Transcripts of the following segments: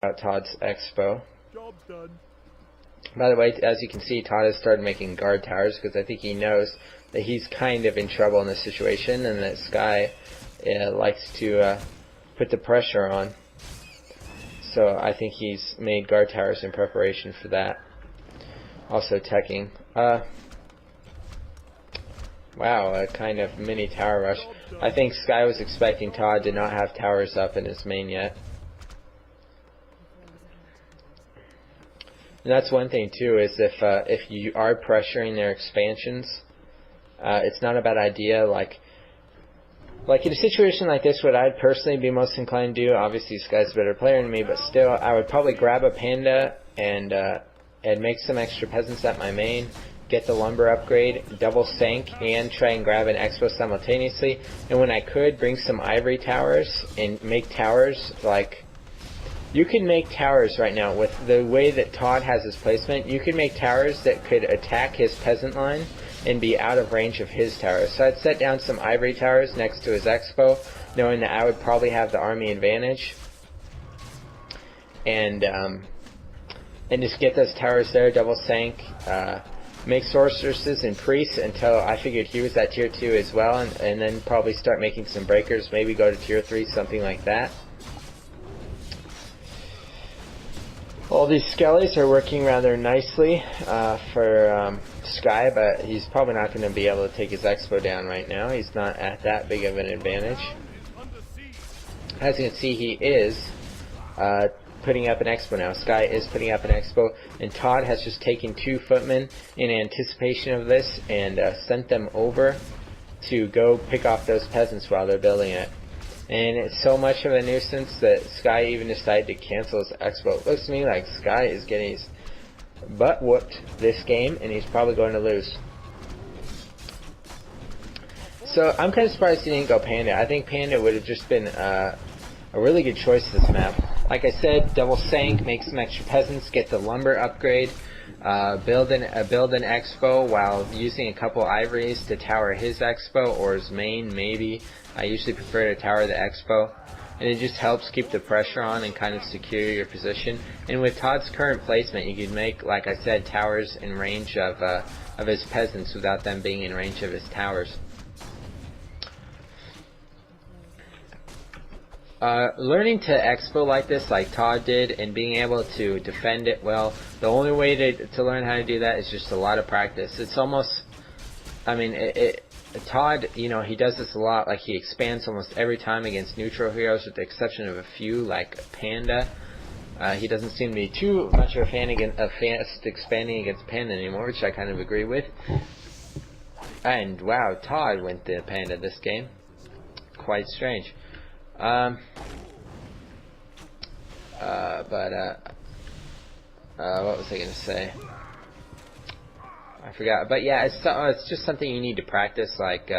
Out Todd's Expo. Job done. By the way, as you can see, Todd has started making guard towers because I think he knows that he's kind of in trouble in this situation and that Sky likes to put the pressure on. So I think he's made guard towers in preparation for that. Also teching. Wow, a kind of mini tower rush. I think Sky was expecting Todd to not have towers up in his main yet. And that's one thing too, is if you are pressuring their expansions, it's not a bad idea. Like in a situation like this, what I'd personally be most inclined to do, obviously this guy's a better player than me, but still, I would probably grab a panda and make some extra peasants at my main, get the lumber upgrade, double sank, and try and grab an expo simultaneously. And when I could, bring some ivory towers and make towers like. You can make towers right now with the way that Todd has his placement. You can make towers that could attack his peasant line and be out of range of his towers. So I'd set down some ivory towers next to his expo, knowing that I would probably have the army advantage, and just get those towers there, double sank, make sorceresses and priests until I figured he was at tier 2 as well, and then probably start making some breakers, maybe go to tier 3, something like that. All these skellies are working rather nicely for Sky, but he's probably not going to be able to take his expo down right now. He's not at that big of an advantage. As you can see, he is putting up an expo now. Sky is putting up an expo, and Todd has just taken 2 footmen in anticipation of this and sent them over to go pick off those peasants while they're building it. And it's so much of a nuisance that Sky even decided to cancel his expo. It looks to me like Sky is getting his butt whooped this game, and he's probably going to lose. So I'm kind of surprised he didn't go Panda. I think Panda would have just been a really good choice this map. Like I said, double sank, make some extra peasants, get the lumber upgrade, build an expo while using a couple ivories to tower his expo or his main maybe. I usually prefer to tower the expo, and it just helps keep the pressure on and kind of secure your position. And with Todd's current placement, you can make, like I said, towers in range of his peasants without them being in range of his towers. Learning to expo like this, like Todd did, and being able to defend it well, the only way to learn how to do that is just a lot of practice. It's almost, I mean, Todd, you know, he does this a lot. Like, he expands almost every time against neutral heroes, with the exception of a few, like Panda. He doesn't seem to be too much of a fan expanding against Panda anymore, which I kind of agree with. And wow, Todd went to Panda this game. Quite strange. What was I gonna say? I forgot. But yeah, it's just something you need to practice. Like,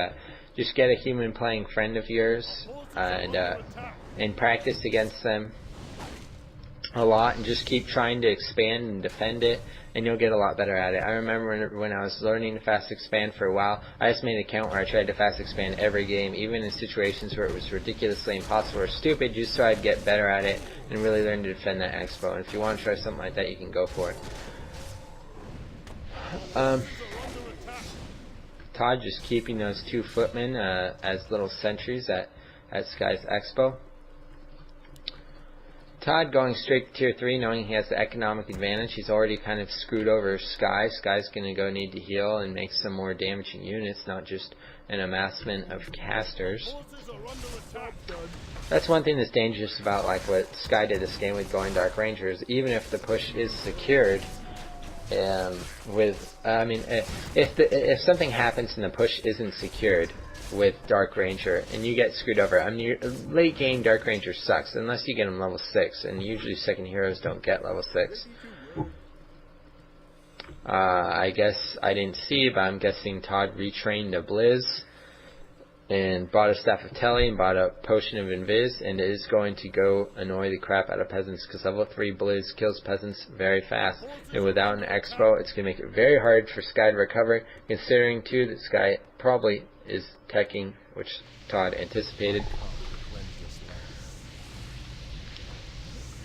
just get a human playing friend of yours and practice against them a lot, and just keep trying to expand and defend it, and you'll get a lot better at it. I remember when I was learning to fast expand for a while, I just made an account where I tried to fast expand every game, even in situations where it was ridiculously impossible or stupid, just so I'd get better at it and really learn to defend that expo. And if you want to try something like that, you can go for it. Todd just keeping those 2 footmen as little sentries at Sky's expo. Todd going straight to tier 3, knowing he has the economic advantage. He's already kind of screwed over Sky. Sky's going to need to heal and make some more damaging units, not just an amassment of casters. That's one thing that's dangerous about, like, what Sky did this game with going Dark Rangers. Even if the push is secured, if something happens and the push isn't secured with Dark Ranger and you get screwed over, I mean, late game Dark Ranger sucks unless you get him level 6, and usually second heroes don't get level 6. I guess I didn't see, but I'm guessing Todd retrained a Blizz and bought a Staff of Telly and bought a Potion of Invis, and is going to go annoy the crap out of peasants, because level 3 Blizz kills peasants very fast, and without an expo it's going to make it very hard for Sky to recover, considering too that Sky probably is teching, which Todd anticipated.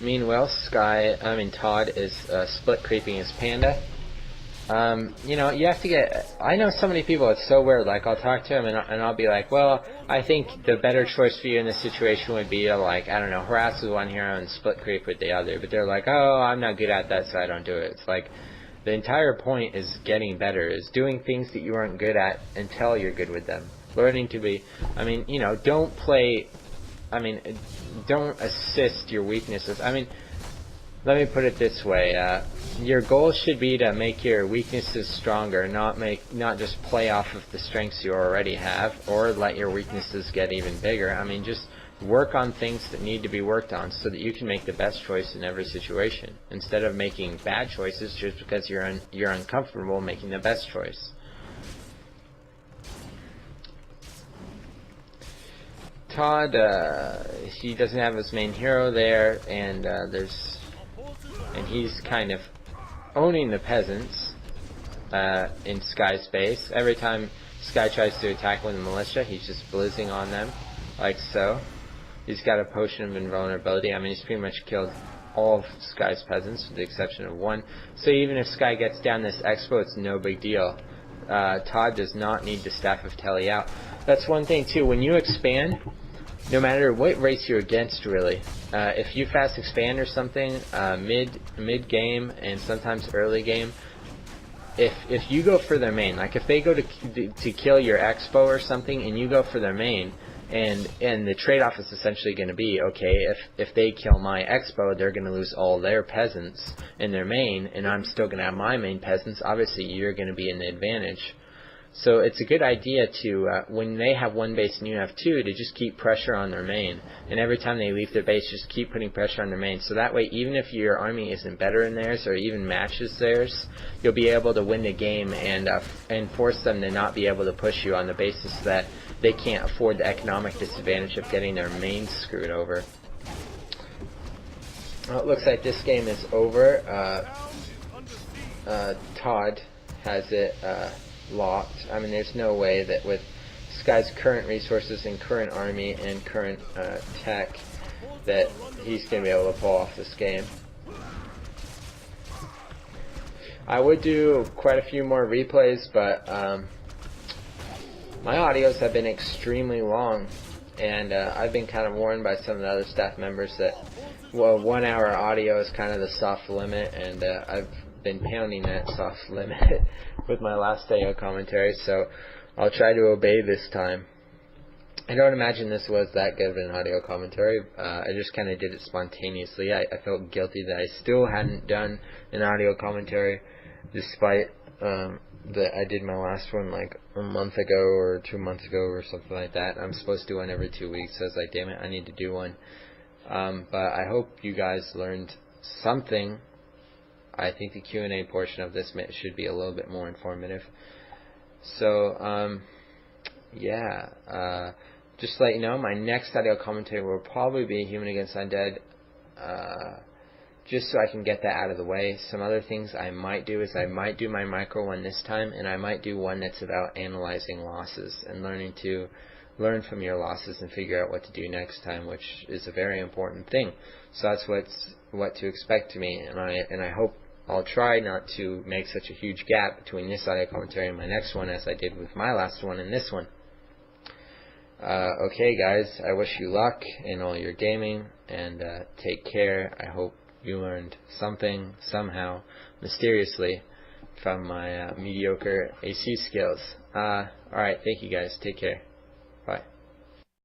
Meanwhile, Todd is split creeping his panda. You have to get. I know so many people. It's so weird. Like, I'll talk to him and I'll be like, well, I think the better choice for you in this situation would be to, like, I don't know, harass with one hero and split creep with the other. But they're like, oh, I'm not good at that, so I don't do it. It's like, the entire point is getting better, is doing things that you aren't good at until you're good with them. Learning to be. Don't play. Don't assist your weaknesses. Let me put it this way. Your goal should be to make your weaknesses stronger, not just play off of the strengths you already have, or let your weaknesses get even bigger. Just work on things that need to be worked on so that you can make the best choice in every situation, instead of making bad choices just because you're uncomfortable making the best choice. Todd, he doesn't have his main hero there, and he's kind of owning the peasants in Sky's base. Every time Sky tries to attack with a militia, he's just blizzing on them, like so. He's got a potion of invulnerability. He's pretty much killed all of Sky's peasants, with the exception of one. So even if Sky gets down this expo, it's no big deal. Todd does not need the Staff of Telly out. That's one thing too. When you expand, no matter what race you're against, really, if you fast expand or something, mid game and sometimes early game, if you go for their main, like if they go to kill your expo or something, and you go for their main, and the trade-off is essentially going to be, okay, if they kill my expo, they're going to lose all their peasants in their main, and I'm still going to have my main peasants. Obviously, you're going to be in the advantage. So it's a good idea to, when they have one base and you have two, to just keep pressure on their main. And every time they leave their base, just keep putting pressure on their main. So that way, even if your army isn't better than theirs or even matches theirs, you'll be able to win the game and force them to not be able to push you on the basis that they can't afford the economic disadvantage of getting their main screwed over. Well, it looks like this game is over. Todd has it locked. There's no way that with Sky's current resources and current army and current tech that he's going to be able to pull off this game. I would do quite a few more replays, but my audios have been extremely long, and I've been kind of warned by some of the other staff members that, well, 1 hour audio is kind of the soft limit, and I've been pounding that soft limit with my last audio commentary, so I'll try to obey this time. I don't imagine this was that good of an audio commentary. I just kind of did it spontaneously. I felt guilty that I still hadn't done an audio commentary, despite that I did my last one like a month ago or 2 months ago or something like that. I'm supposed to do one every 2 weeks, so I was like, damn it, I need to do one. But I hope you guys learned something. I think the Q&A portion of this should be a little bit more informative. So, just to let you know, my next audio commentary will probably be Human Against Undead, just so I can get that out of the way. Some other things I might do is I might do my micro one this time, and I might do one that's about analyzing losses and learn from your losses and figure out what to do next time, which is a very important thing. So that's what to expect to me, and I hope I'll try not to make such a huge gap between this audio commentary and my next one as I did with my last one and this one. Okay guys, I wish you luck in all your gaming, and take care. I hope you learned something, somehow, mysteriously, from my mediocre AC skills. Alright, thank you guys. Take care. Bye.